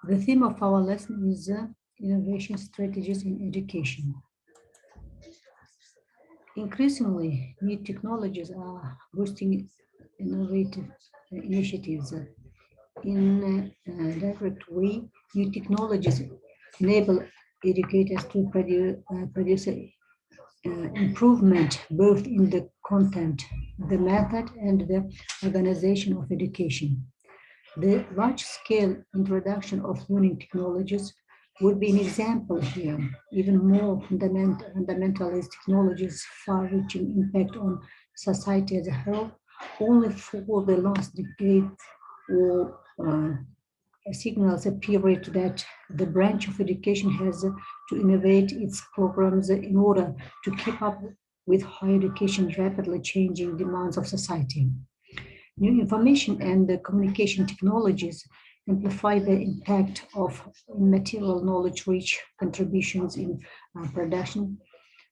The theme of our lesson is innovation strategies in education. Increasingly, new technologies are boosting innovative initiatives. In a direct way, new technologies enable educators to produce improvement both in the content, the method, and the organization of education. The large-scale introduction of learning technologies would be an example here. Even more fundamental as technologies' far-reaching impact on society as a whole, only for the last decade or signals a period that the branch of education has to innovate its programs in order to keep up with higher education's rapidly changing demands of society. New information and the communication technologies amplify the impact of immaterial knowledge-rich contributions in production,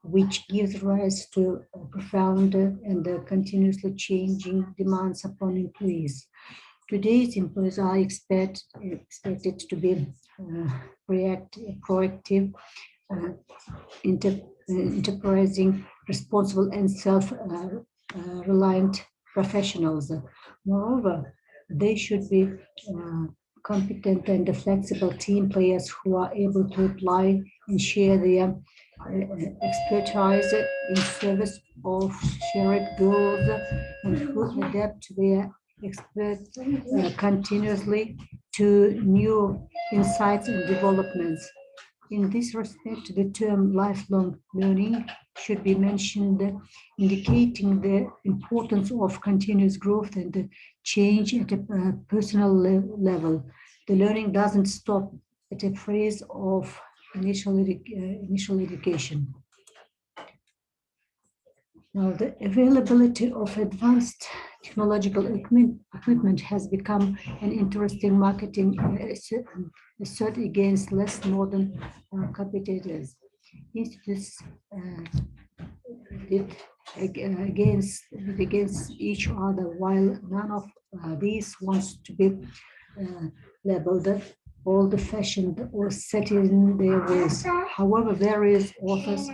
which gives rise to profound and continuously changing demands upon employees. Today's employees are expected to be proactive, uh, enterprising, responsible, and self-reliant professionals. Moreover, they should be competent and flexible team players who are able to apply and share their expertise in service of shared goals and who adapt their experts continuously to new insights and developments. In this respect, the term lifelong learning should be mentioned, indicating the importance of continuous growth and the change at a personal level. The learning doesn't stop at a phase of initial education. Now, the availability of advanced technological equipment has become an interesting marketing asset against less modern competitors. Institutes did against each other, while none of these wants to be labeled old-fashioned or set in their ways. However, various authors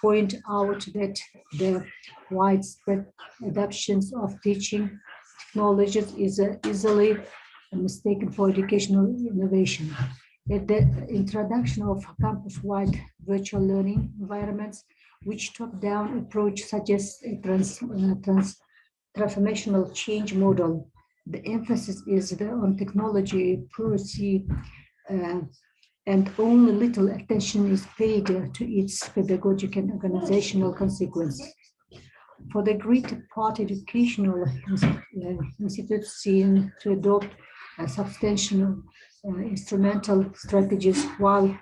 point out that the widespread adoptions of teaching technologies is easily mistaken for educational innovation. The introduction of campus-wide virtual learning environments, which top-down approach suggests a transformational change model. The emphasis is on technology per se, and only little attention is paid to its pedagogic and organizational consequences. For the greater part, educational institutes seem to adopt substantial instrumental strategies while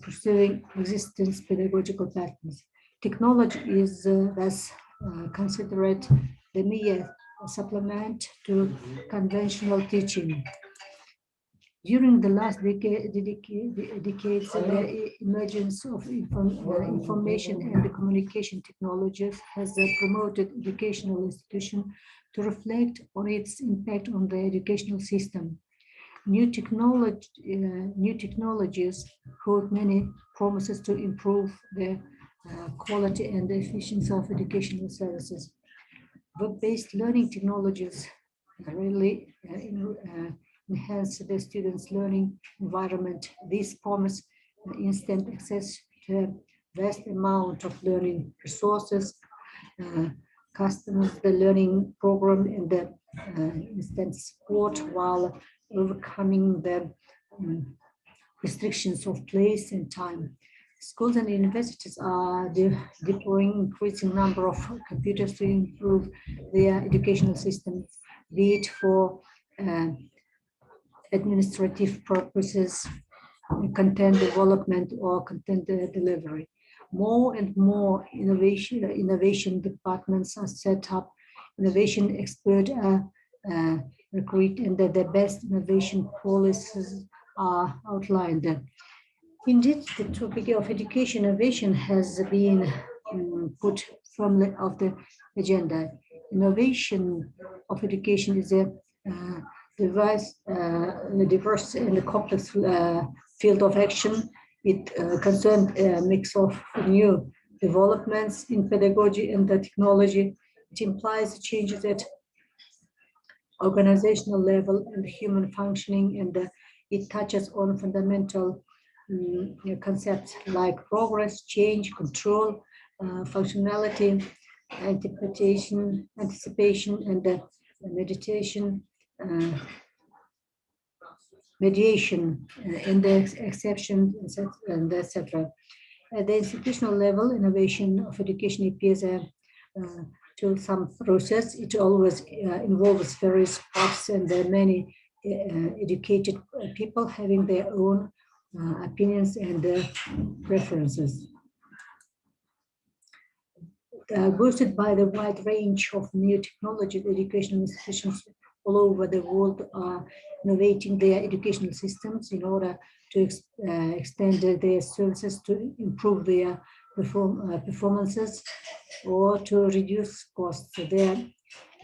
pursuing existing pedagogical patterns. Technology is thus considered the mere supplement to conventional teaching. During the last decades, the emergence of information and communication technologies has promoted educational institutions to reflect on its impact on the educational system. New technologies hold many promises to improve the quality and the efficiency of educational services. Web-based learning technologies really enhance the students' learning environment. These promise instant access to a vast amount of learning resources, customize the learning program and the instant support while overcoming the restrictions of place and time. Schools and universities are deploying increasing number of computers to improve their educational systems, be it for administrative purposes, content development, or content delivery. More and more innovation departments are set up, innovation experts are recruited, and the best innovation policies are outlined. Indeed, the topic of education innovation has been put firmly off the agenda. Innovation of education is a The diverse and the complex field of action. It concerns a mix of new developments in pedagogy and the technology. It implies changes at organizational level and human functioning, and it touches on fundamental concepts like progress, change, control, functionality, anticipation, and meditation, uh, mediation, and the exception, and etc. At the institutional level, innovation of education appears to some process. It always involves various parts and many educated people having their own opinions and preferences. Boosted by the wide range of new technology, educational institutions all over the world are innovating their educational systems in order to extend their services to improve their performances or to reduce costs. Their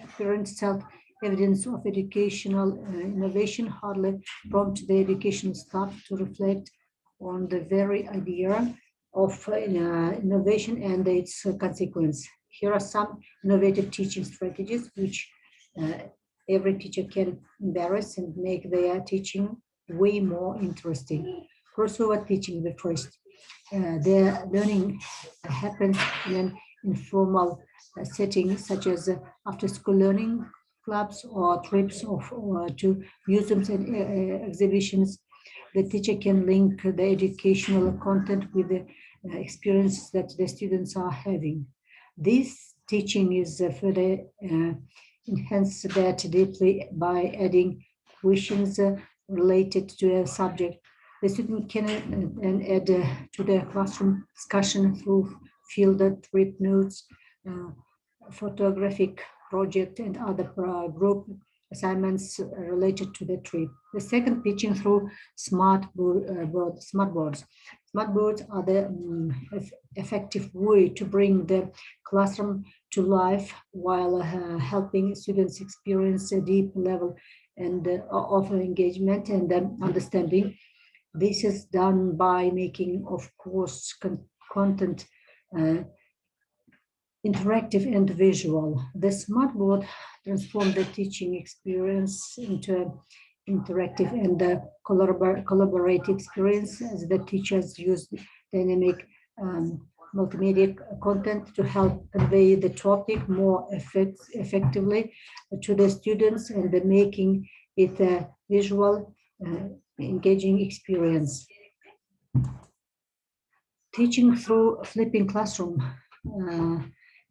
apparent self-evidence of educational innovation hardly prompt the educational staff to reflect on the very idea of innovation and its consequence. Here are some innovative teaching strategies which every teacher can embrace and make their teaching way more interesting. Crossover teaching, the first. Their learning happens in an informal setting, such as after-school learning clubs or trips to museums and exhibitions. The teacher can link the educational content with the experience that the students are having. This teaching is further enhanced that deeply by adding questions related to a subject. The student can add to the classroom discussion through field trip notes, photographic project, and other group assignments related to the trip. The second, teaching through smart boards. Smart boards are the effective way to bring the classroom to life while helping students experience a deep level and of engagement and understanding. This is done by making, of course, content interactive and visual. The smartboard transformed the teaching experience into interactive and collaborative experience as the teachers use dynamic multimedia content to help convey the topic more effectively to the students and making it a visual, engaging experience. Teaching through flipping classroom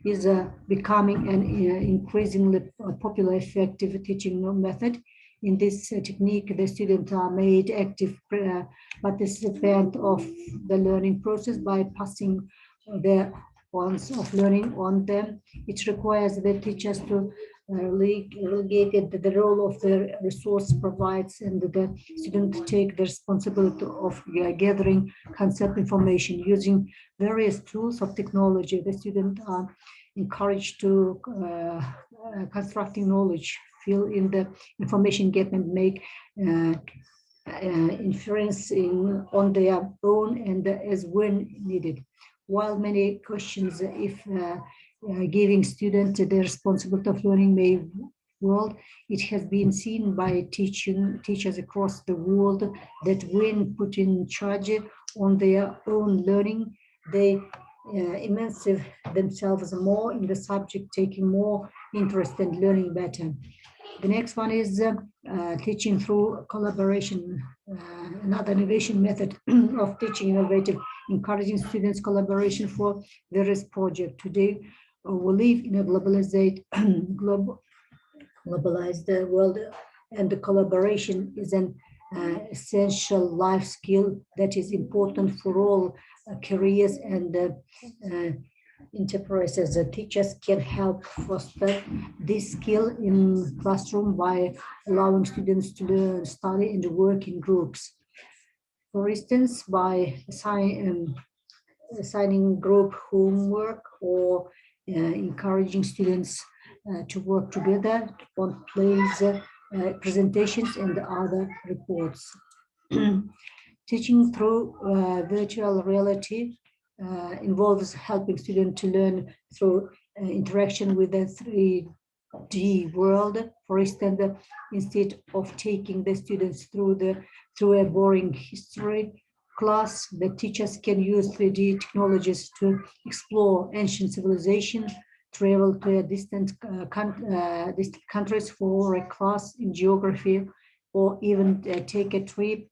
is becoming an increasingly popular effective teaching method. In this technique, the students are made active participant of the learning process by passing their points of learning on them. It requires the teachers to relegate the role of the resource provides and the student take the responsibility of gathering concept information using various tools of technology. The students are encouraged to constructing knowledge, fill in the information gap and make inference on their own and as when needed. While many questions if giving students the responsibility of learning may world, it has been seen by teachers across the world that when put in charge on their own learning, they immerse themselves more in the subject, taking more interest and learning better. The next one is teaching through collaboration, another innovation method of teaching innovative, encouraging students collaboration for various projects. Today, we live in a globalized world, and the collaboration is an essential life skill that is important for all careers and enterprises. Teachers can help foster this skill in classroom by allowing students to learn, study, and work in groups. For instance, by assigning group homework or encouraging students to work together on plays presentations, and other reports. Teaching through virtual reality involves helping students to learn through interaction with the 3D world. For instance, instead of taking the students through a boring history class, the teachers can use 3D technologies to explore ancient civilization, travel to a distant countries for a class in geography, or even take a trip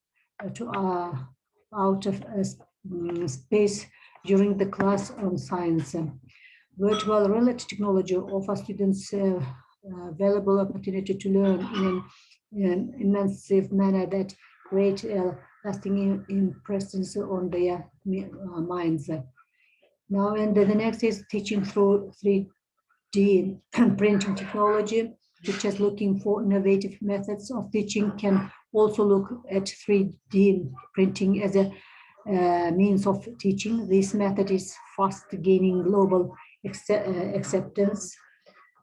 to out of space during the class on science. Virtual reality technology offers students valuable opportunity to learn in an immersive manner that create lasting impressions on their minds. Now, and the next is teaching through 3D printing technology. Teachers looking for innovative methods of teaching can also look at 3D printing as a means of teaching. This method is fast gaining global acceptance,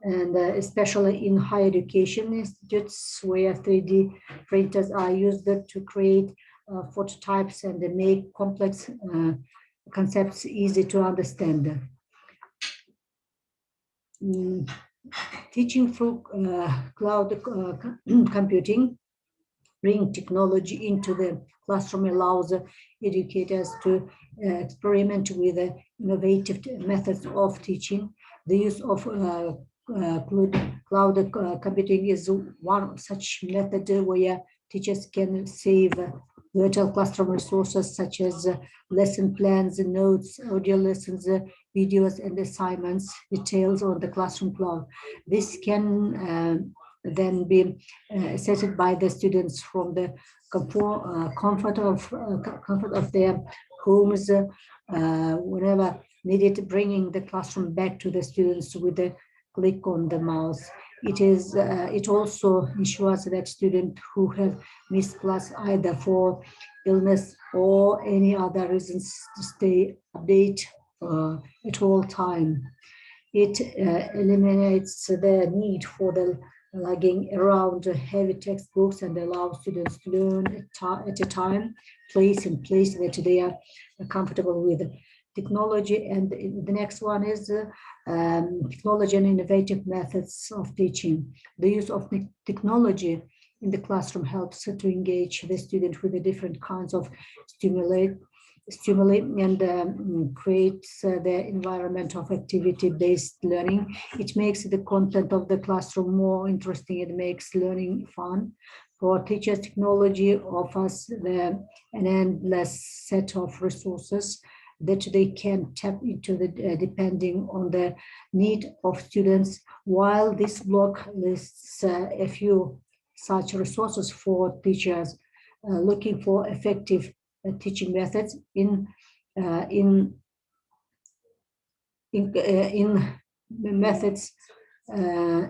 and especially in higher education institutes where 3D printers are used to create phototypes and make complex concepts easy to understand. Teaching through cloud computing, bring technology into the classroom allows educators to experiment with innovative methods of teaching. The use of cloud computing is one such method where teachers can save virtual classroom resources such as lesson plans, notes, audio lessons, videos, and assignments, details on the classroom cloud. This can then be assessed by the students from the comfort of their homes whenever needed, bringing the classroom back to the students with a click on the mouse. It also ensures that students who have missed class either for illness or any other reasons to stay updated at all time. It eliminates the need for the lugging around heavy textbooks and allows students to learn at a time, place that they are comfortable with. Technology, and the next one is technology and innovative methods of teaching. The use of technology in the classroom helps to engage the student with the different kinds of stimuli and creates the environment of activity-based learning. It makes the content of the classroom more interesting. It makes learning fun. For teachers, technology offers an endless set of resources that they can tap into depending on the need of students. While this block lists a few such resources for teachers looking for effective teaching methods in methods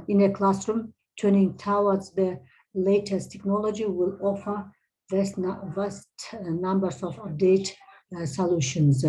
in a classroom, turning towards the latest technology will offer vast numbers of update solutions.